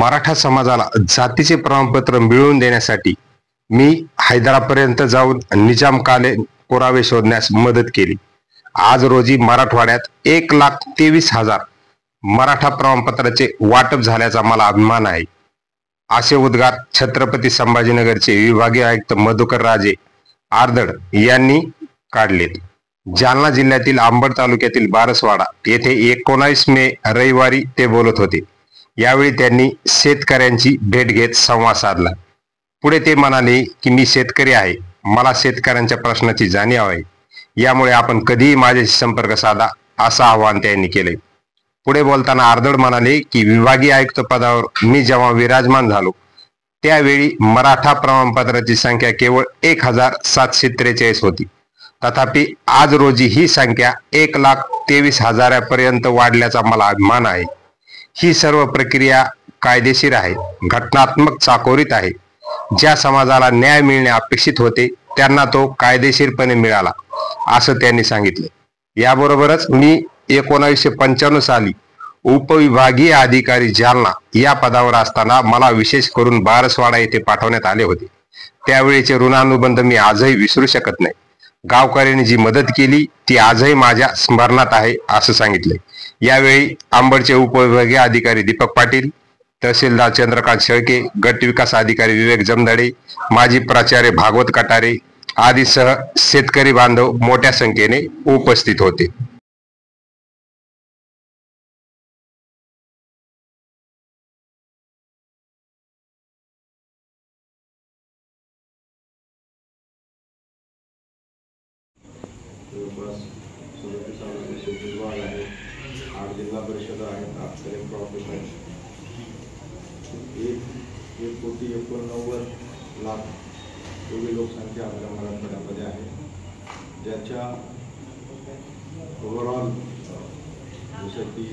मराठा समाजाला जातीचे प्रमाणपत्र मिळवून देण्यासाठी मी हैदराबादपर्यंत जाऊन निजामकालीन पुरावे शोधण्यास मदत केली. आज रोजी मराठवाड्यात 1,23,000 मराठा प्रमाणपत्राचे वाटप झाल्याचा मला अभिमान आहे. असे उद्गार छत्रपती संभाजीनगरचे विभागीय आयुक्त मधुकर राजे आर्दड यांनी काढलेत. जालना जिल्ह्यातील अंबड तालुक्यातील बारसवाडा येथे 19 मे रविवारी ते बोलत होते. यावेळी त्यांनी शेतकऱ्यांची भेट घेत संवाद साधला. पुढे ते म्हणाले की मी शेतकरी आहे, मला शेतकऱ्यांच्या प्रश्नाची जाणीव आहे, यामुळे आपण कधीही माझ्याशी संपर्क साधा, असं आवाहन त्यांनी केले. पुढे बोलताना आर्दड म्हणाले की विभागीय आयुक्त पदावर मी जेव्हा विराजमान झालो त्यावेळी मराठा प्रमाणपत्राची संख्या केवळ 1,743 होती. तथापि आज रोजी ही संख्या 1,23,000 पर्यंत वाढल्याचा मला अभिमान आहे. ही सर्व प्रक्रिया कायदेशीर आहे, घटनात्मक चाकोरीत आहे. ज्या समाजाला न्याय मिळणे अपेक्षित होते त्यांना तो कायदेशीरपणे मिळाला, असं त्यांनी सांगितले. याबरोबरच मी 1995 साली उपविभागीय अधिकारी जालना या पदावर असताना मला विशेष करून बारसवाडा येथे पाठवण्यात आले होते. त्यावेळीचे ऋणानुबंध मी आजही विसरू शकत नाही. गावकऱ्यांनी जी मदत केली ती आजही माझ्या स्मरणात आहे, असं सांगितले. यावेळी अंबडचे उपविभागीय अधिकारी दीपक पाटील, तहसीलदार चंद्रकांत शेळके, गट विकास अधिकारी विवेक जमदाडे, माजी प्राचार्य भागवत कटारे आदीसह शेतकरी बांधव मोठ्या संख्येने उपस्थित होते. जवळपास 37 शेती विभाग आहे, 8 जिल्हा परिषद आहेत, 8 कलेक्टर ऑफिस आहेत. 1,89,00,000 एवढी लोकसंख्या आपल्या मराठवाड्यामध्ये आहे, ज्याच्या ओव्हरऑल जसं की